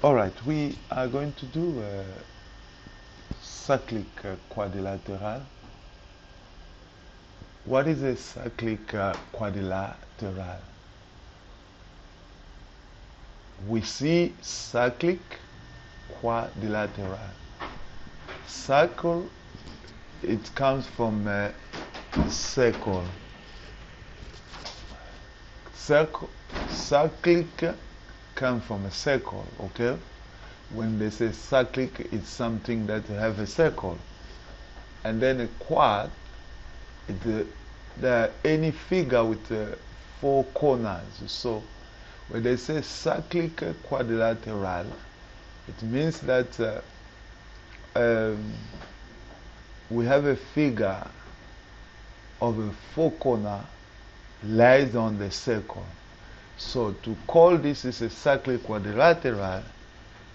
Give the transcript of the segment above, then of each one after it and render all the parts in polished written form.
Alright, we are going to do a cyclic quadrilateral. What is a cyclic quadrilateral? We see cyclic quadrilateral. Cycle, it comes from circle. Cyclic comes from a circle, okay? When they say cyclic, it's something that have a circle. And then a quad, any figure with four corners. So when they say cyclic quadrilateral, it means that we have a figure of a four corner lies on the circle. So to call this is a cyclic quadrilateral,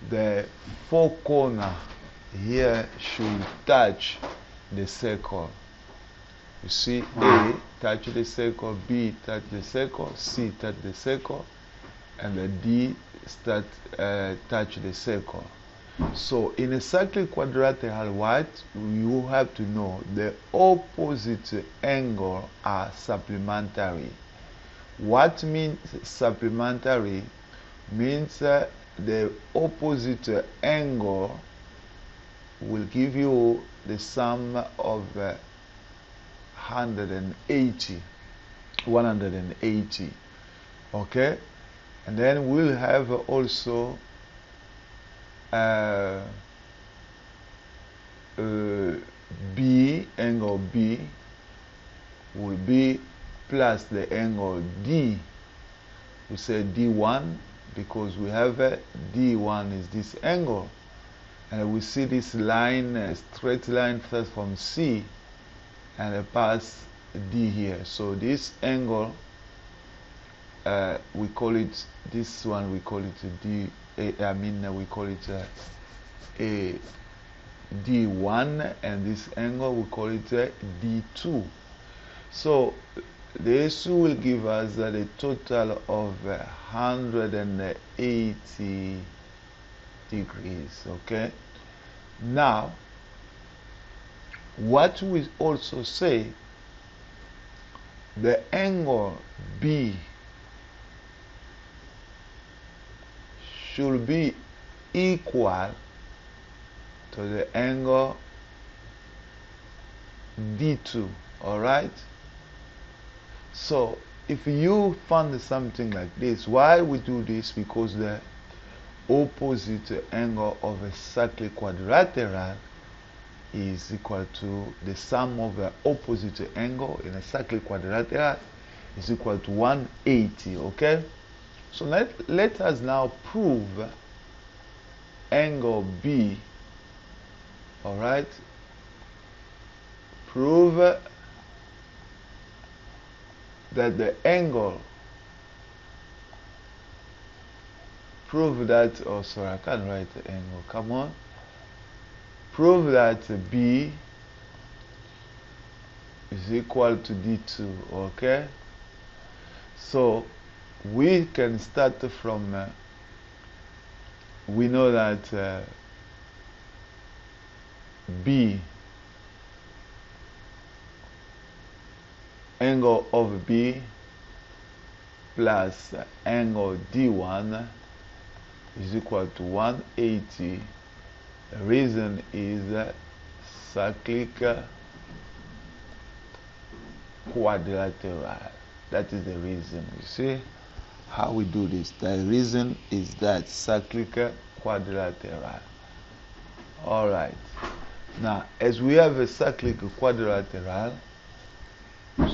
the four corner here should touch the circle. You see, A touch the circle, B touch the circle, C touch the circle, and the D touch the circle. So in a cyclic quadrilateral, what you have to know, the opposite angle are supplementary. What means supplementary? Means the opposite angle will give you the sum of 180. Okay, and then we'll have also B, angle B will be plus the angle D. We say D1 because we have D1 is this angle, and we see this line, straight line starts from C and pass D here. So this angle, we call it, this one we call it D. We call it a D1, and this angle we call it D2. So this will give us the total of 180 degrees. Okay. Now, what we also say, the angle B should be equal to the angle D2. All right. So if you find something like this, why we do this? Because the opposite angle of a cyclic quadrilateral is equal to the sum of the opposite angle in a cyclic quadrilateral is equal to 180. Okay. So let us now prove angle B. All right. Prove that the angle, prove that, oh sorry, I can't write the angle, come on. Prove that B is equal to D2, okay? So we can start from, we know that B, angle of B plus angle D1 is equal to 180. The reason is cyclic quadrilateral. That is the reason. You see how we do this. The reason is that cyclic quadrilateral. All right. Now, as we have a cyclic quadrilateral,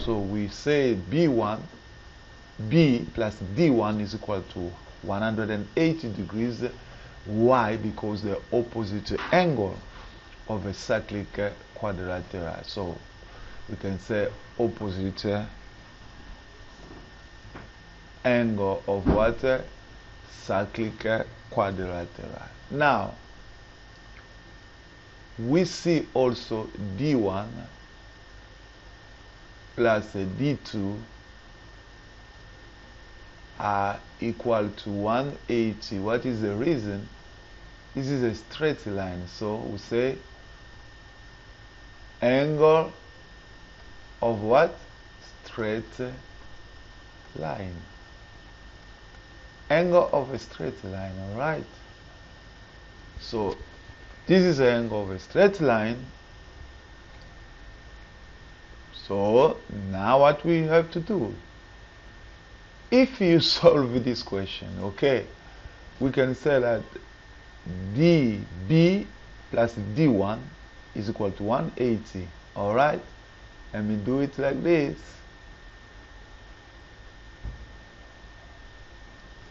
so we say B plus D1 is equal to 180 degrees. Why? Because the opposite angle of a cyclic quadrilateral. So we can say opposite angle of what? Cyclic quadrilateral. Now, we see also D1 plus D2 are equal to 180. What is the reason? this is a straight line, so we say angle of what? Straight line. Angle of a straight line, alright? So this is the angle of a straight line. So now what we have to do? If you solve this question, okay, we can say that dB plus D1 is equal to 180. Alright? Let me do it like this.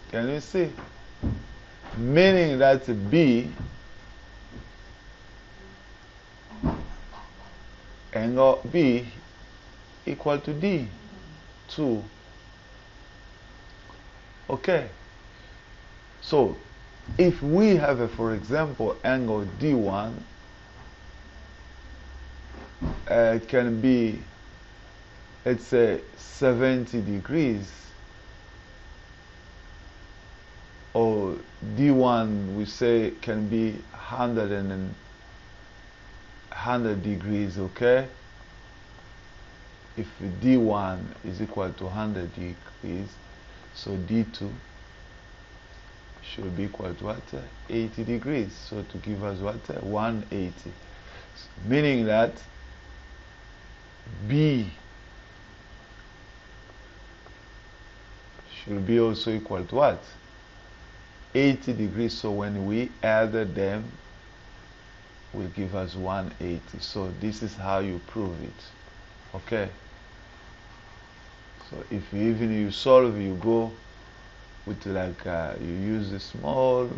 Can you see? Meaning that B, angle B equal to D, 2. Okay. So, if we have, for example, angle D1, can be, let's say, 70 degrees, or D1 we say can be 100 degrees, okay? If D1 is equal to 100 degrees, so D2 should be equal to what? 80 degrees. So to give us what? 180. Meaning that B should be also equal to what? 80 degrees. So when we add them, will give us 180. So this is how you prove it. Okay. So if you solve, you go with like you use a small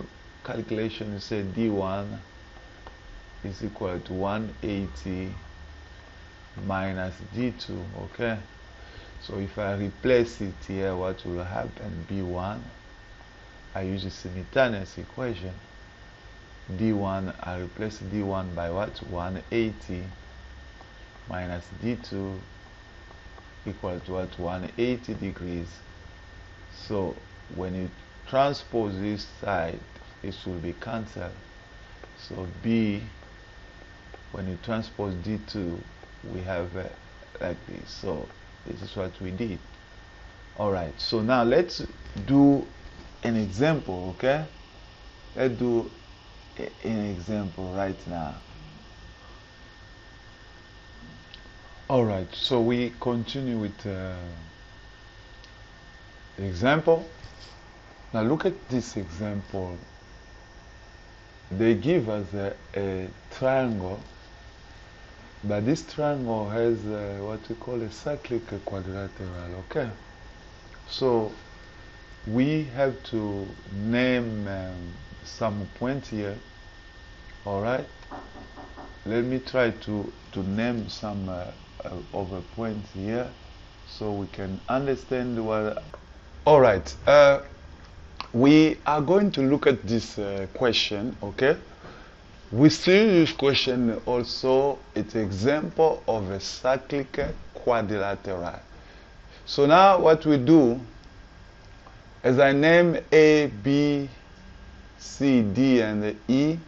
calculation. You say D1 is equal to 180 minus D2. Okay. So if I replace it here, what will happen? B1, I use a simultaneous equation. D1, I replace D1 by what? 180 minus D2 equal to what? 180 degrees. So when you transpose this side, it will be cancelled. So B, when you transpose D2, we have like this. So this is what we did. Alright, so now let's do an example, okay? Let's do an example right now. Alright, so we continue with the example. Now look at this example. They give us a triangle, but this triangle has what we call a cyclic quadrilateral, okay? So we have to name some point here. Alright, let me try to name some other points here so we can understand what. Alright, we are going to look at this question, okay? We still use question also. It's example of a cyclic quadrilateral. So now what we do, as I name A, B, C, D, and E,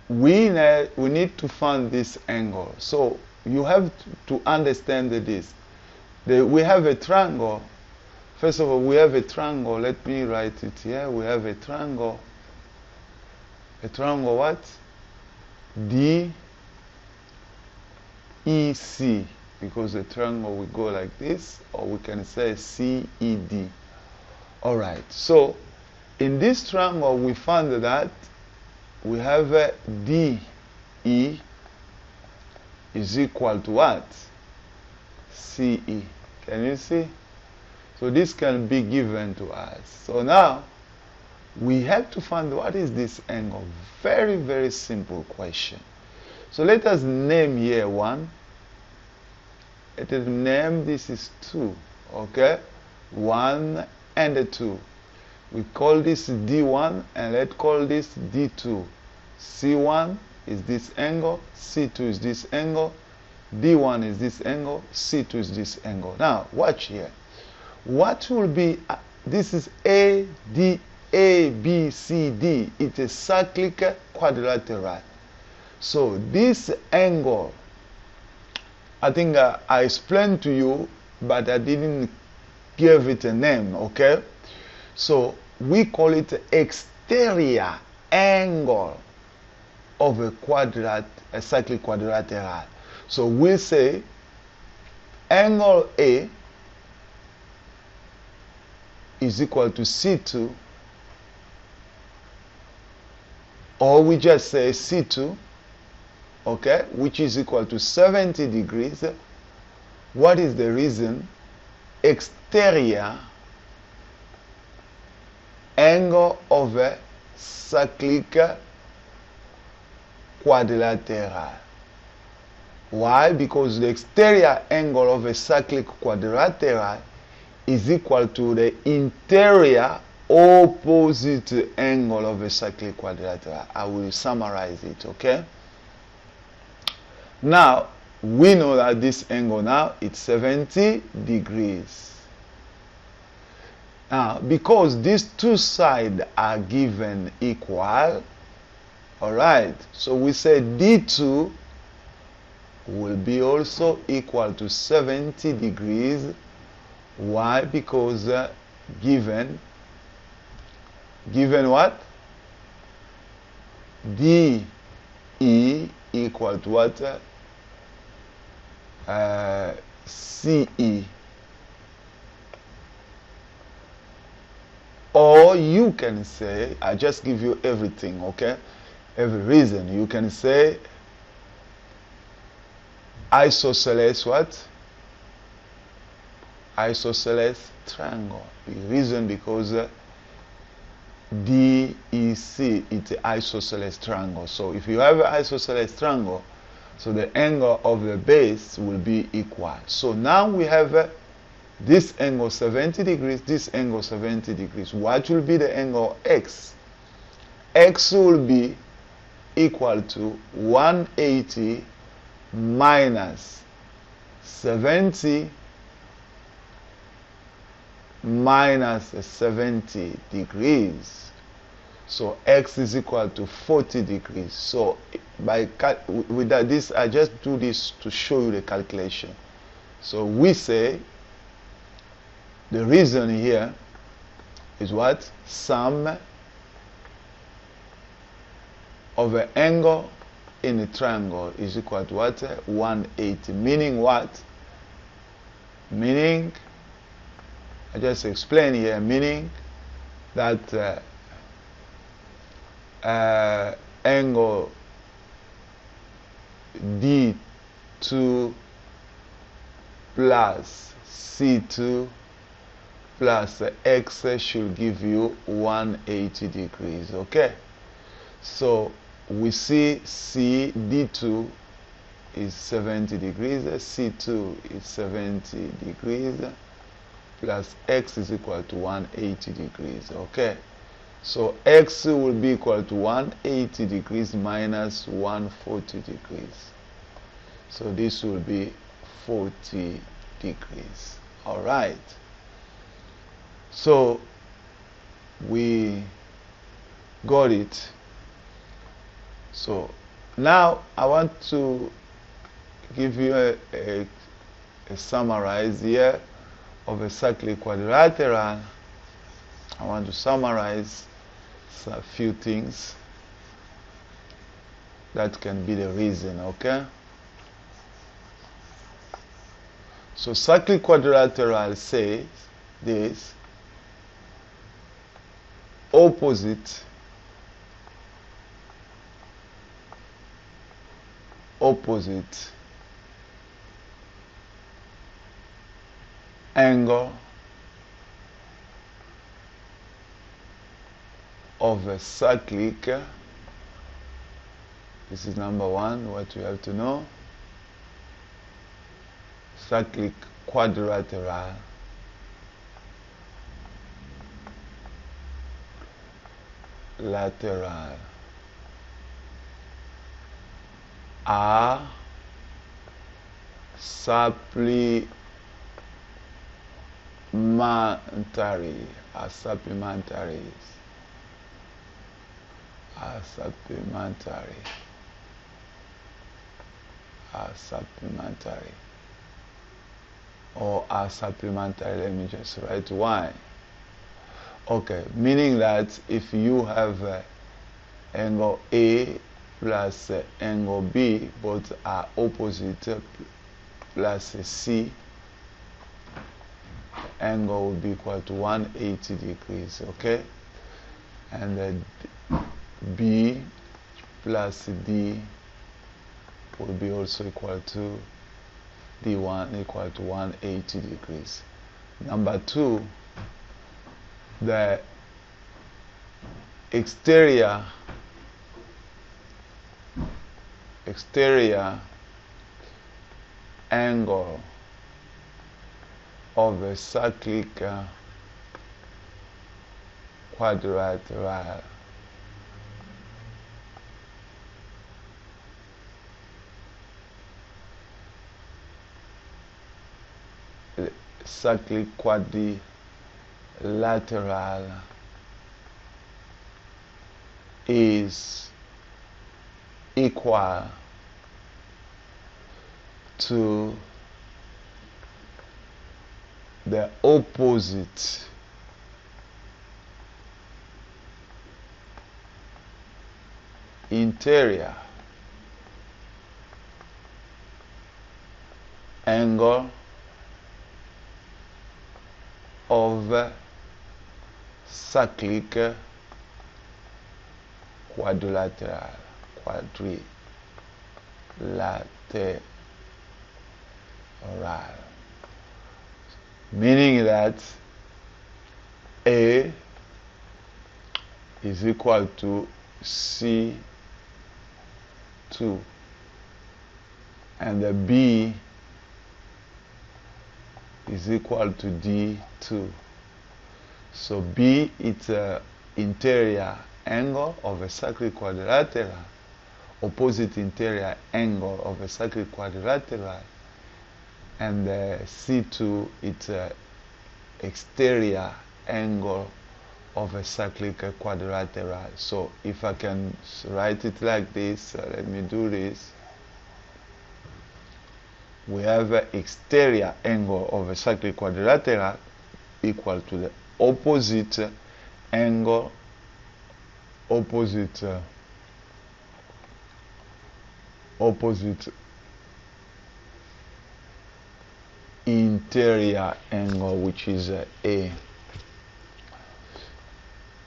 we need to find this angle. So you have to understand this. We have a triangle. First of all, we have a triangle. Let me write it here. We have a triangle. A triangle what? D, E, C. Because the triangle will go like this, or we can say C, E, D. Alright, so in this triangle we found that we have a D, E is equal to what? C, E. Can you see? So this can be given to us. So now we have to find what is this angle. Very, very simple question. So let us name here 1. Let us name this is 2. Okay? 1 and 2. We call this D1 and let's call this D2. C1 is this angle, C2 is this angle, D1 is this angle, C2 is this angle. Now, watch here. What will be, this is ADE. A, B, C, D. It's a cyclic quadrilateral. So this angle, I think I explained to you, but I didn't give it a name, okay? So we call it exterior angle of a cyclic quadrilateral. So we say angle A is equal to C2, or we just say C2, okay, which is equal to 70 degrees. What is the reason? Exterior angle of a cyclic quadrilateral. Why? Because the exterior angle of a cyclic quadrilateral is equal to the interior opposite angle of a cyclic quadrilateral. I will summarize it, okay? Now, we know that this angle now is 70 degrees. Now, because these two sides are given equal, alright, so we say D2 will be also equal to 70 degrees. Why? Because given what? DE equal to what? CE. Or you can say, I just give you everything, okay? Every reason. You can say isosceles what? Isosceles triangle. The reason because DEC it's an isosceles triangle. So if you have an isosceles triangle, so the angle of the base will be equal. So now we have this angle 70 degrees, this angle 70 degrees. What will be the angle X? X will be equal to 180 minus 70 minus 70 degrees. So X is equal to 40 degrees. So with this, I just do this to show you the calculation. So we say the reason here is what? Sum of the angle in a triangle is equal to what? 180. Meaning what? Meaning, I just explain here, meaning that angle D2 plus C2 plus X should give you 180 degrees, okay? So we see D2 is 70 degrees, C2 is 70 degrees, plus X is equal to 180 degrees, okay? So X will be equal to 180 degrees minus 140 degrees. So this will be 40 degrees, all right? So we got it. So now I want to give you a summarize here of a cyclic quadrilateral. I want to summarize a few things that can be the reason, okay? So cyclic quadrilateral says this: opposite angle of a cyclic. This is number one, what you have to know. Cyclic quadrilateral are supplementary. Are supplementaries. are supplementary. Or are supplementary. Let me just write why. Okay, meaning that if you have angle A plus angle B, both are opposite, plus C, angle will be equal to 180 degrees, okay? And then B plus D will be also equal to D1 equal to 180 degrees. Number two, the exterior angle of a cyclic quadrilateral is equal to the opposite interior angle of cyclic quadrilateral, meaning that A is equal to C2 and the B is equal to D2. So B is the interior angle of a cyclic quadrilateral, opposite interior angle of a cyclic quadrilateral, and C2 is the exterior angle of a cyclic quadrilateral. So if I can write it like this, let me do this. We have an exterior angle of a cyclic quadrilateral equal to the opposite angle, opposite interior angle, which is A.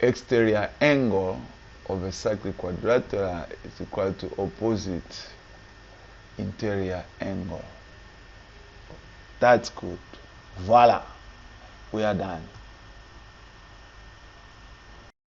Exterior angle of a cyclic quadrilateral is equal to opposite interior angle. That's good. Voila, we are done.